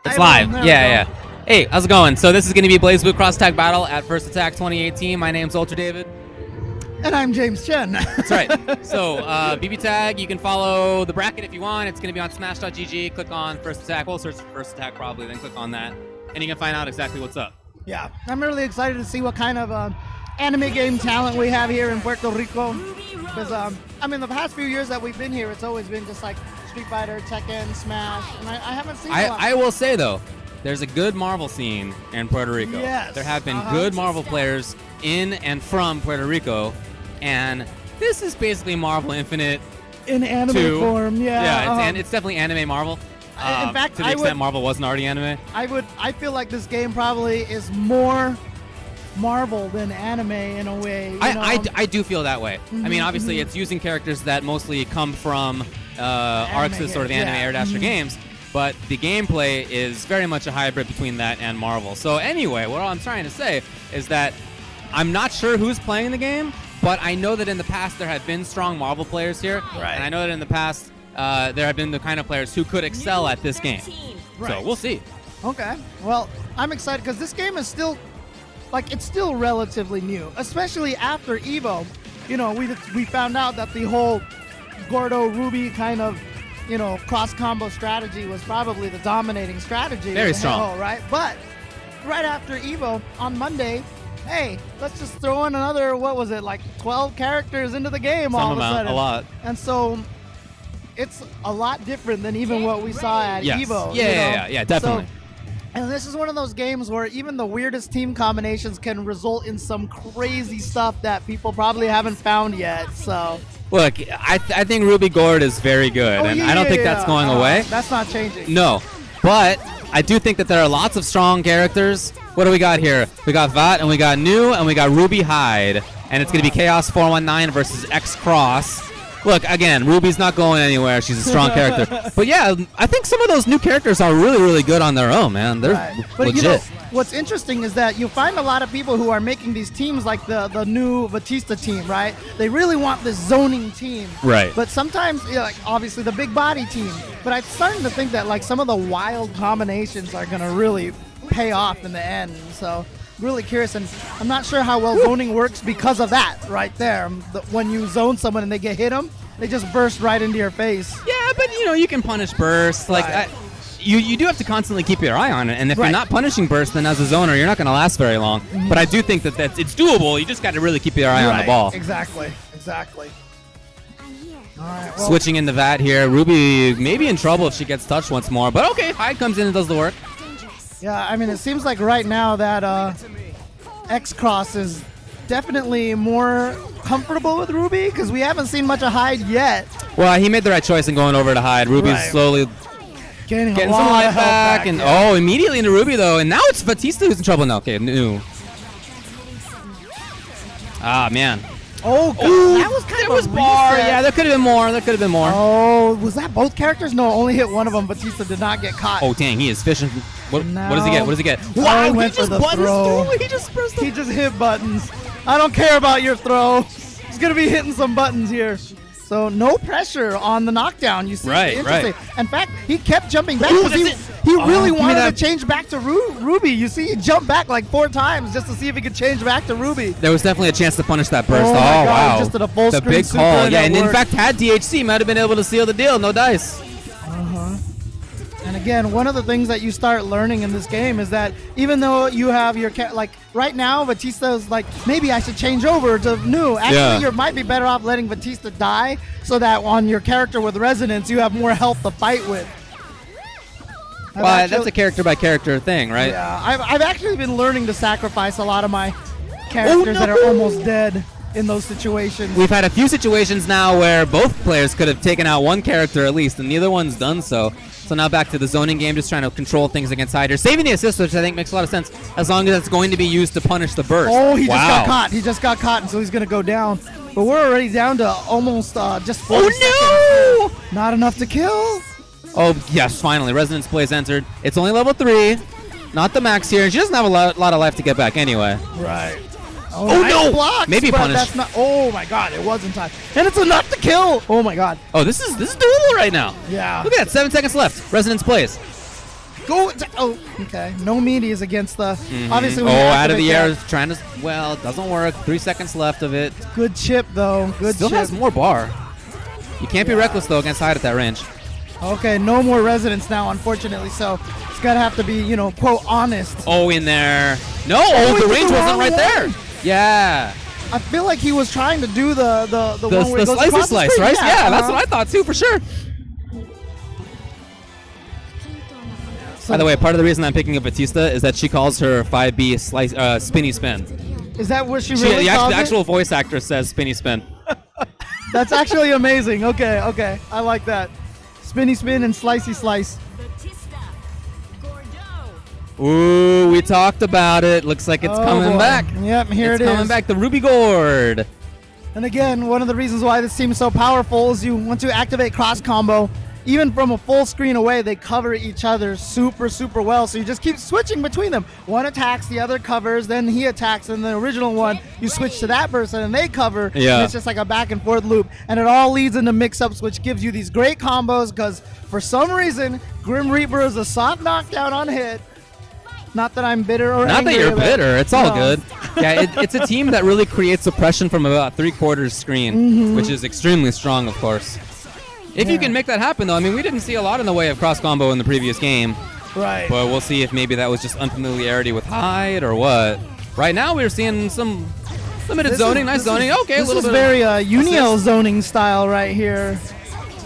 It's live. Yeah. Hey, how's it going? So this is going to be Blaze Blue Cross Tag Battle at First Attack 2018. My name's Ultra David. And I'm James Chen. That's right. So BB Tag, you can follow the bracket if you want. It's going to be on smash.gg. Click on First Attack. We'll search for First Attack probably, then click on that. And you can find out exactly what's up. Yeah, I'm really excited to see what kind of anime game talent we have here in Puerto Rico. Because, I mean, the past few years that we've been here, it's always been just like Street Fighter, Tekken, Smash. And I haven't seen a lot. I will say, though, there's a good Marvel scene in Puerto Rico. Yes. There have been good Marvel players in and from Puerto Rico. And this is basically Marvel Infinite in anime form, yeah. Yeah, it's definitely anime Marvel. In fact, to the extent Marvel wasn't already anime. I feel like this game probably is more Marvel than anime in a way. I do feel that way. I mean, obviously, it's using characters that mostly come from arcs of sort of anime Air Dasher games, but the gameplay is very much a hybrid between that and Marvel. So anyway, what I'm trying to say is that I'm not sure who's playing the game, but I know that in the past there have been strong Marvel players here, and I know that in the past there have been the kind of players who could excel at this game. So we'll see. Okay. Well, I'm excited because this game is still, it's still relatively new, especially after Evo. You know, we found out that the whole Gordo Ruby kind of, cross combo strategy was probably the dominating strategy. Very strong, right? But right after Evo on Monday, hey, let's just throw in another, 12 characters into the game all of a sudden. A lot. And so it's a lot different than even what we saw at Evo. Yeah, definitely. And this is one of those games where even the weirdest team combinations can result in some crazy stuff that people probably haven't found yet. So, look, I think Ruby Gord is very good, and I don't think that's going away. That's not changing. No, but I do think that there are lots of strong characters. What do we got here? We got Vat, and we got New, and we got Ruby Hyde, and it's going to be CHAOS419 versus XCross. Look, again, Ruby's not going anywhere. She's a strong character. But yeah, I think some of those new characters are really, really good on their own, man. They're legit. What's interesting is that you find a lot of people who are making these teams like the new Batista team, right? They really want this zoning team. Right. But sometimes, obviously the big body team. But I'm starting to think that some of the wild combinations are going to really pay off in the end. So really curious, and I'm not sure how well zoning works because of that right there. When you zone someone and they get hit them, they just burst right into your face. Yeah, but you can punish bursts. You do have to constantly keep your eye on it, and if you're not punishing bursts, then as a zoner, you're not going to last very long. But I do think that it's doable. You just got to really keep your eye on the ball. Exactly. All right, well, switching into Vat here. Ruby may be in trouble if she gets touched once more, but okay, Hyde comes in and does the work. Yeah, I mean, it seems like right now that XCross is definitely more comfortable with Ruby because we haven't seen much of Hyde yet. Well, he made the right choice in going over to Hyde. Ruby's slowly getting some life back. And immediately into Ruby, though. And now it's Batista who's in trouble now. Okay, New. Ah, man. Oh, God. That was kind of a bar. Yeah, there could have been more. Oh, was that both characters? No, only hit one of them. Batista did not get caught. Oh, dang, he is fishing. What does he get? Wow, he went for the throw. He just hit buttons. I don't care about your throw. He's going to be hitting some buttons here. So no pressure on the knockdown. You see, interesting. In fact, he kept jumping back because he really wanted to change back to Ruby. You see, he jumped back 4 times just to see if he could change back to Ruby. There was definitely a chance to punish that burst. Oh my God, wow! He just did a full screen big call. Yeah, and in fact, had DHC, might have been able to seal the deal. No dice. And again, one of the things that you start learning in this game is that even though you have your right now, Batista's maybe I should change over to New. Actually, you might be better off letting Batista die so that on your character with resonance, you have more health to fight with. Well, that's a character by character thing, right? Yeah, I've actually been learning to sacrifice a lot of my characters that are almost dead in those situations. We've had a few situations now where both players could have taken out one character at least, and neither one's done so. So now back to the zoning game, just trying to control things against Hyder. Saving the assist, which I think makes a lot of sense, as long as it's going to be used to punish the burst. Oh, he just got caught. He just got caught, and so he's going to go down. But we're already down to almost just 40 seconds. Not enough to kill. Oh, yes, finally. Resonance Blaze entered. It's only level 3. Not the max here. She doesn't have a lot of life to get back anyway. Right. Oh, no! Blocks, maybe punish. That's not. Oh my God! It was in time, and it's enough to kill. Oh my God! Oh, this is doable right now. Yeah. Look at that. 7 seconds left. Resonance plays. Go. Oh, okay. No meaties against the. Obviously, Oh, when you out of activate the air, that- trying to. Well, it doesn't work. 3 seconds left of it. Good chip though. Good Still chip. has more bar. You can't be reckless though against Hyde at that range. Okay, no more resonance now, unfortunately. So it's gotta have to be, you know, quote honest. Oh, in there. No, he the did range the wasn't wrong right there. one. Yeah. I feel like he was trying to do the one where The it goes across the slice, screen. right? Yeah, that's uh-huh. what I thought too, for sure. So By the way, part of the reason I'm picking up Batista is that she calls her 5B slice, spinny spin. is that what she really The calls it? actual voice actress says spinny spin. That's actually amazing. Okay, okay. I like that. Spinny spin and slicey slice. Ooh, we talked about it. Looks like it's Oh, coming boy. back. Yep, here It's it is. coming back. The Ruby Gourd. And again, one of the reasons why this team is so powerful is you want to activate cross combo. Even from a full screen away, they cover each other super, super well. So you just keep switching between them. One attacks, the other covers, then he attacks, and the original one, you switch to that person and they cover. Yeah. And it's just like a back and forth loop. And it all leads into mix-ups, which gives you these great combos because for some reason, Grim Reaper is a soft knockdown on hit. Not that I'm bitter or Not angry that you're about it. bitter. It's all No. good. Yeah, it's a team that really creates suppression from about 3/4 screen, which is extremely strong, of course. If you Yeah. can make that happen, though, I mean, we didn't see a lot in the way of cross combo in the previous game, Right. but we'll see if maybe that was just unfamiliarity with Hyde or what. Right now, we're seeing some limited zoning, nice zoning. Okay, a this little is bit. very Unio assist. zoning style right here.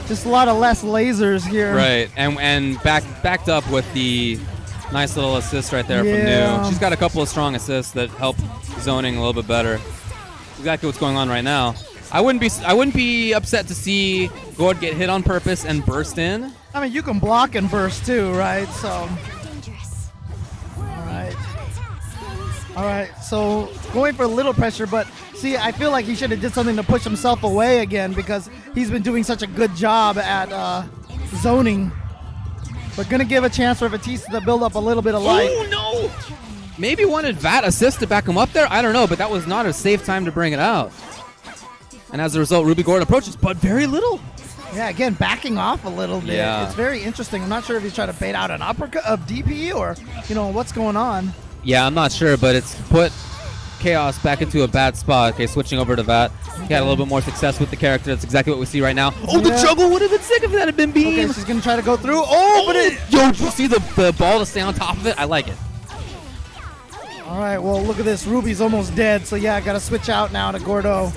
Just a lot of less lasers here. Right, and backed up with the nice little assist right there Yeah. from New. She's got a couple of strong assists that help zoning a little bit better. Exactly what's going on right now. I wouldn't be upset to see Gord get hit on purpose and burst in. I mean, you can block and burst too, right? So, all right. So going for a little pressure, but see, I feel like he should have did something to push himself away again because he's been doing such a good job at zoning. We're gonna give a chance for Batista to build up a little bit of light. Oh no! Maybe wanted VAT assist to back him up there. I don't know, but that was not a safe time to bring it out. And as a result, Ruby Gord approaches, but very little. Yeah, again, backing off a little bit. Yeah. It's very interesting. I'm not sure if he's trying to bait out an uppercut of DP or, you know, what's going on. Yeah, I'm not sure, but it's put Chaos back into a bad spot. Okay, switching over to VAT. He had a little bit more success with the character. That's exactly what we see right now. Oh, the Yeah. juggle would have been sick if that had been Okay, beam. she's going to try to go through. Oh, but it... Yo, did you see the ball to stay on top of it? I like it. All right, well, look at this. Ruby's almost dead, so yeah, I got to switch out now to Gordo.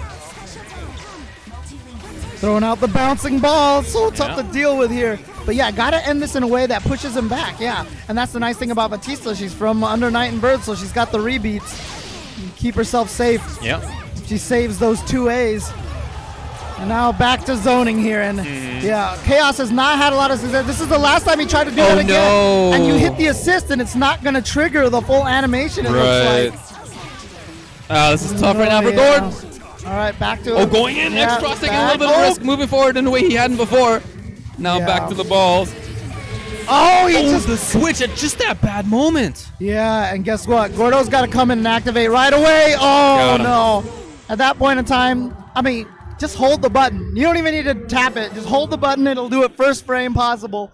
Throwing out the bouncing ball. So tough Yeah. to deal with here. But yeah, got to end this in a way that pushes him back, yeah. And that's the nice thing about Batista. She's from under Night and Bird, so she's got the rebeats. Keep herself safe. Yep. She saves those 2As. And now back to zoning here. And yeah, Chaos has not had a lot of success. This is the last time he tried to do it again. no. And you hit the assist, and it's not going to trigger the full animation, it looks like. This is tough right now for Yeah. Gord. All right, back to Oh, going in. Yeah, X-Cross taking a back. little bit of Oh. risk, moving forward in a way he hadn't before. Now Yeah. back to the balls. Oh, he just the switch at just that bad moment. Yeah, and guess what? Gordo's got to come in and activate right away. Oh, Got him. no. At that point in time, I mean, just hold the button. You don't even need to tap it. Just hold the button. It'll do it first frame possible.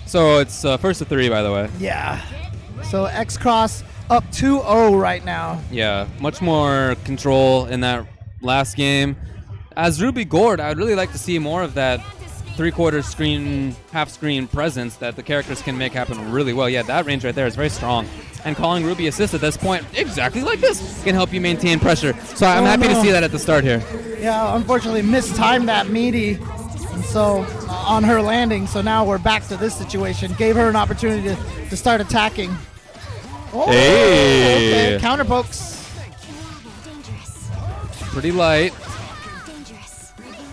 So it's first to 3, by the way. Yeah. So XCross up 2-0 right now. Yeah, much more control in that last game. As Ruby Gord, I would really like to see more of that 3/4 screen, half screen presence that the characters can make happen really well. Yeah, that range right there is very strong. And calling Ruby assist at this point, exactly like this, can help you maintain pressure. So I'm happy to no. see that at the start here. Yeah, unfortunately mistimed that meaty. And so on her landing, so now we're back to this situation. Gave her an opportunity to start attacking. Oh, Hey. okay. Counter pokes. Pretty light.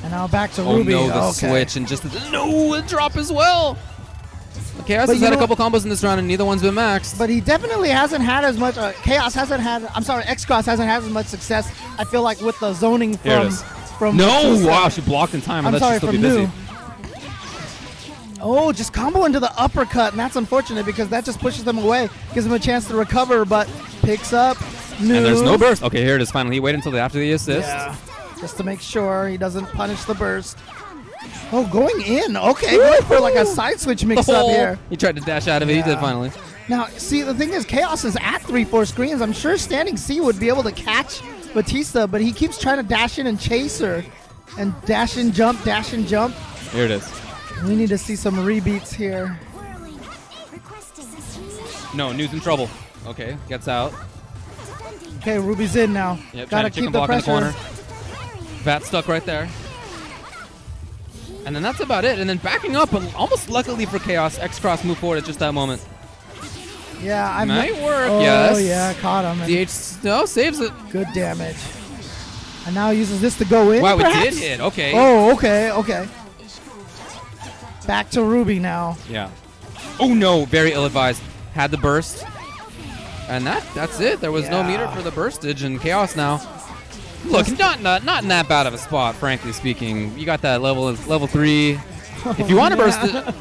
And now back to Oh Ruby. no, the Okay. switch and just a drop as well. Chaos But has you had a know couple combos in this round and neither one's been maxed. But he definitely hasn't had as much. Chaos hasn't had. I'm sorry, XCross hasn't had as much success. I feel like with the zoning Here it from is. from. No, wow, she blocked in time. I I'm thought sorry, she'd still be from busy. New. Oh, just combo into the uppercut, and that's unfortunate because that just pushes them away, gives them a chance to recover, but picks up New. And there's no burst. Okay, here it is finally. He waited until after the assist. Yeah, just to make sure he doesn't punish the burst. Oh, going in. Okay, going for like a side switch mix up here. He tried to dash out of it. He did finally. Now, see, the thing is, Chaos is at 3-4 screens. I'm sure standing C would be able to catch Batista, but he keeps trying to dash in and chase her. And dash and jump, dash and jump. Here it is. We need to see some rebeats here. No, New's in trouble. Okay, gets out. Okay, Ruby's in now. Yep, Gotta keep the pressure. In the corner. Vat stuck right there. And then that's about it. And then backing up, but almost luckily for Chaos, XCross moved forward at just that moment. Yeah, I might work. Oh, yes. yeah, caught him. DH no, saves it. Good damage. And now uses this to go in. Wow, perhaps? it did hit. Okay. Oh, okay, okay. Back to Ruby now. Yeah. Oh no, very ill-advised. Had the burst. And that's it. There was no meter for the burstage, and Chaos now. Look, not in that bad of a spot, frankly speaking. You got that level 3. If you want to burst it, at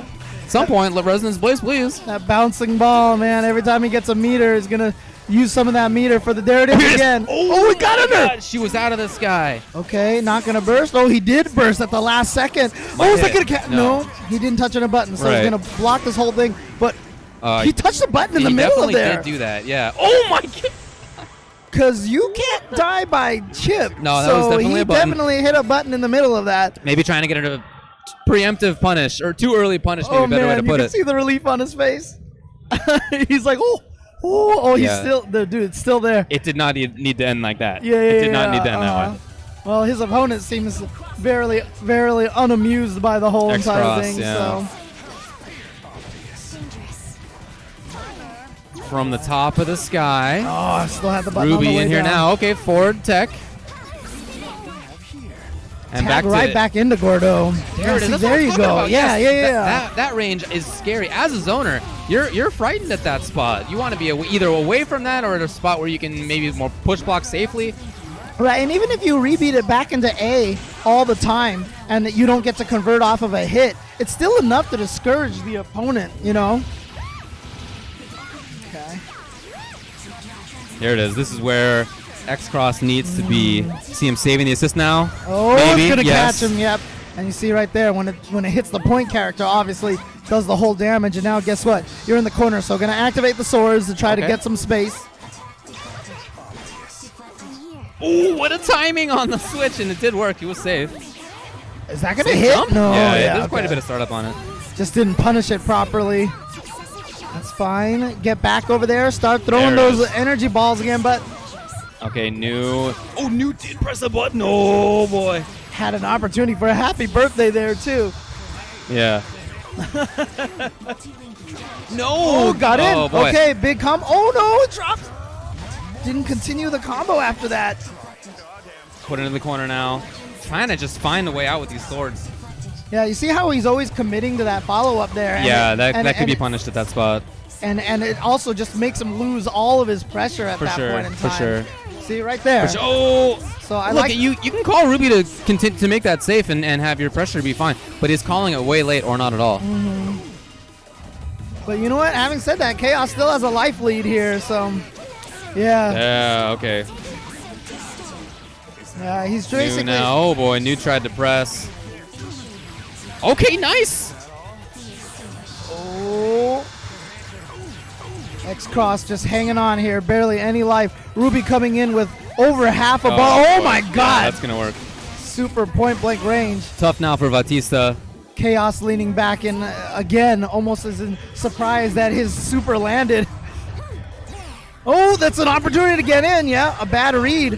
some point, let Resonance Blaze, please. That bouncing ball, man. Every time he gets a meter, he's gonna use some of that meter for the there it is again. Oh, he got under. God, she was out of the sky. Okay, not gonna burst. Oh, he did burst at the last second. Oh, is that gonna catch? No, he didn't touch on a button, so he's gonna block this whole thing. But he touched the button in the middle of there. He definitely did do that. Yeah. Oh my God. Because you can't die by chip. No, that was definitely a button. He definitely hit a button in the middle of that. Maybe trying to get into preemptive punish or too early punish. Maybe a better way to put it. You can see the relief on his face. He's like, he's still, dude, it's still there. It did not need to end like that. It did not need to end that way. Well, his opponent seems very, very unamused by the whole entire thing. Yeah. So. From the top of the sky. Oh, I still have the button Ruby on the way in here down. now. Okay, forward tech. And back into Gordo. There you go. Yes. That range is scary. As a zoner, you're frightened at that spot. You want to be either away from that or at a spot where you can maybe more push block safely. Right, and even if you rebeat it back into A all the time and that you don't get to convert off of a hit, it's still enough to discourage the opponent, you know? Okay. Here it is. This is where XCross needs to be. See him saving the assist now? Oh, maybe. It's going to yes. catch him, yep. And you see right there, when it hits the point character, obviously does the whole damage. And now guess what? You're in the corner, so going to activate the swords to try to get some space. Oh, what a timing on the switch, and it did work. He was safe. Is that going to hit? Jump? No. Yeah, there's quite a bit of startup on it. Just didn't punish it properly. That's fine. Get back over there. Start throwing those energy balls again, but... Okay, New. Oh, New did press the button. Oh, boy. Had an opportunity for a happy birthday there, too. Yeah. No. Oh, got in. Oh, boy. Okay, big combo. Oh, no, it dropped. Didn't continue the combo after that. Put it in the corner now. Trying to just find a way out with these swords. Yeah, you see how he's always committing to that follow-up there. Yeah, that could be punished at that spot. And it also just makes him lose all of his pressure at that point in time. For sure. See, right there. Oh! So I Look, like you can call Ruby to continue to make that safe and have your pressure be fine, but he's calling it way late or not at all. Mm-hmm. But you know what? Having said that, Chaos still has a life lead here, so yeah. Yeah, okay. Yeah, he's basically... New now. Oh, boy. New tried to press. Okay, nice. Oh. XCross just hanging on here. Barely any life. Ruby coming in with over half a ball. Oh, my God. Yeah, that's going to work. Super point-blank range. Tough now for Batista. Chaos leaning back in again, almost as in surprise that his super landed. Oh, that's an opportunity to get in, yeah. A bad read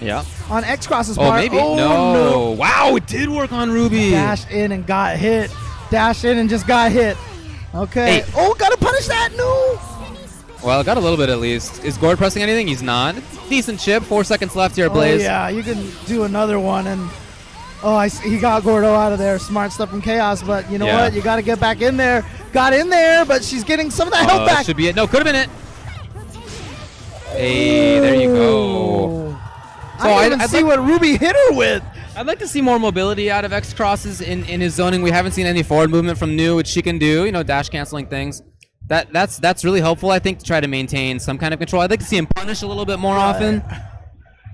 on XCross's part. Oh, maybe. Oh, no. Wow, it did work on Ruby. Dashed in and got hit. Dashed in and just got hit. Okay. Hey. Oh, gotta punish that. No. Well, got a little bit at least. Is Gord pressing anything? He's not. Decent chip. 4 seconds left here, Blaze. Oh, yeah, you can do another one. And he got Gordo out of there. Smart stuff from Chaos. But you know what? You got to get back in there. Got in there, but she's getting some of that help back. Should be it. No, could have been it. Hey, there you go. So I didn't see what Ruby hit her with. I'd like to see more mobility out of XCross in his zoning. We haven't seen any forward movement from New, which she can do. You know, dash canceling things. That's really helpful, I think, to try to maintain some kind of control. I'd like to see him punish a little bit more often.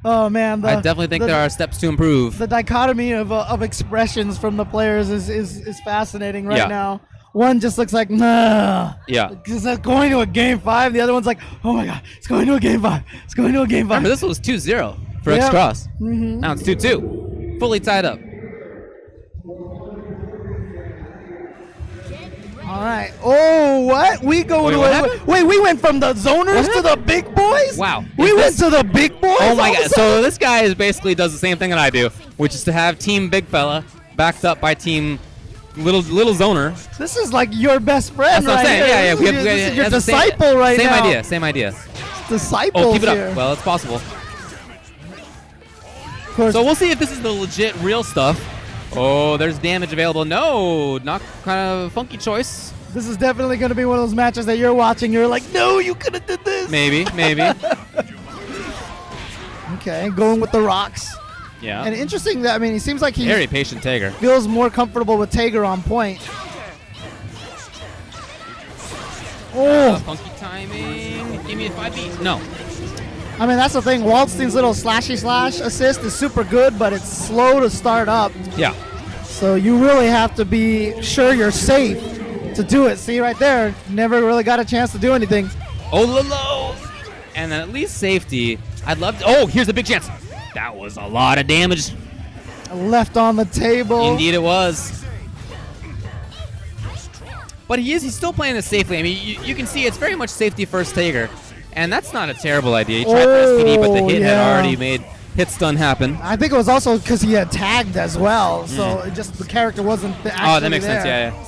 Oh man, I definitely think there are steps to improve. The dichotomy of expressions from the players is fascinating right Yeah. now. One just looks like, nah. Yeah. Because it's going to a game 5. The other one's like, oh my god, it's going to a game 5. It's going to a game 5. Remember, this was 2-0 for Yep. XCross. Mhm. Now it's 2-2. Fully tied up. All right. Oh, what? We go Wait, to what a, happened? wait. We went from the zoners to the big boys. Wow. We Is went this- to the big boys. Oh my all of a god. sudden? So this guy is basically does the same thing that I do, which is to have Team Big Fella backed up by Team Little Zoner. This is like your best friend. That's what I'm right saying. here. Yeah, yeah. This is your that's the same- disciple right same now. idea. Same idea. Disciple. Oh, keep it here. up. Well, it's possible. Of course. So we'll see if this is the legit real stuff. Oh, there's damage available. No, not kind of funky choice. This is definitely going to be one of those matches that you're watching. You're like, no, you could have did this. Maybe. Okay, going with the rocks. Yeah. And interesting that, I mean, he seems like he Very patient Tager. feels more comfortable with Tager on point. Oh, Funky timing. Give me a 5 beat. No. I mean, that's the thing. Waldstein's little slashy slash assist is super good, but it's slow to start up. Yeah. So you really have to be sure you're safe to do it. See right there, never really got a chance to do anything. Oh, low. And then at least safety. I'd love to. Oh, here's the big chance. That was a lot of damage. Left on the table. Indeed it was. But he's still playing this safely. I mean, you can see it's very much safety first Tager. And that's not a terrible idea. He tried for SPD, but the hit had yeah. already made hit stun happen. I think it was also because he had tagged as well, so it just the character wasn't actually Oh, that makes sense. there. Yeah.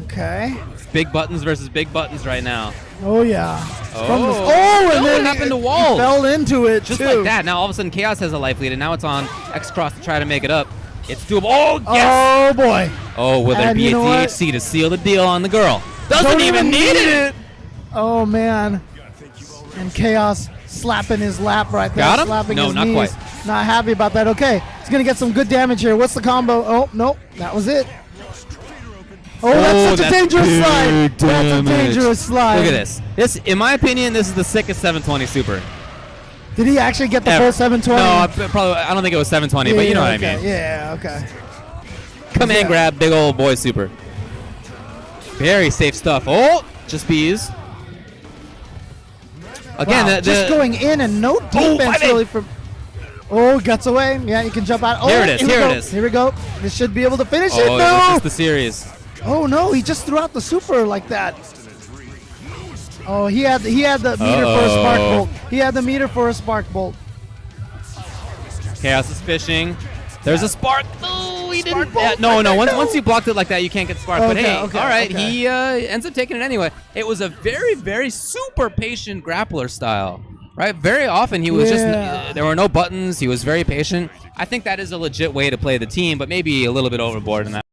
Okay. Big buttons versus big buttons right now. Oh yeah. Oh. And No, then it happened he to Wald. fell into it Just too. like that. Now all of a sudden Chaos has a life lead, and now it's on XCross to try to make it up. It's doable. Oh, yes! Oh boy. Oh, will there And be you a know what? DHC to seal the deal on the girl? Doesn't Don't even need it! Oh man. And Chaos slapping his lap right there. Got him? Slapping No, his not knees. quite. Not happy about that. Okay. He's gonna get some good damage here. What's the combo? Oh, nope. That was it. Oh, that's such a dangerous big slide. That's a damage. dangerous slide. Look at this. This, in my opinion, this is the sickest 720 super. Did he actually get the Ever. full 720? No, I don't think it was 720, but you know what I mean. Yeah, okay. Command grab, big old boy super. Very safe stuff. Oh, just bees. Again, Wow, just going in and no defense really from. Oh, guts away. Yeah, you can jump out. Oh, Here it is, we here go. it is. Here we go. This should be able to finish it. Oh, No. this is the series. Oh no, he just threw out the super like that. Oh, he had the meter for a spark bolt. He had the meter for a spark bolt. Chaos is fishing. There's a spark. Oh, he didn't. bolt No. right there, Once you blocked it like that, you can't get spark. But Okay, hey, okay, all right. okay. He ends up taking it anyway. It was a very, very super patient grappler style. Right? Very often he was Yeah. just, there were no buttons. He was very patient. I think that is a legit way to play the team, but maybe a little bit overboard in that.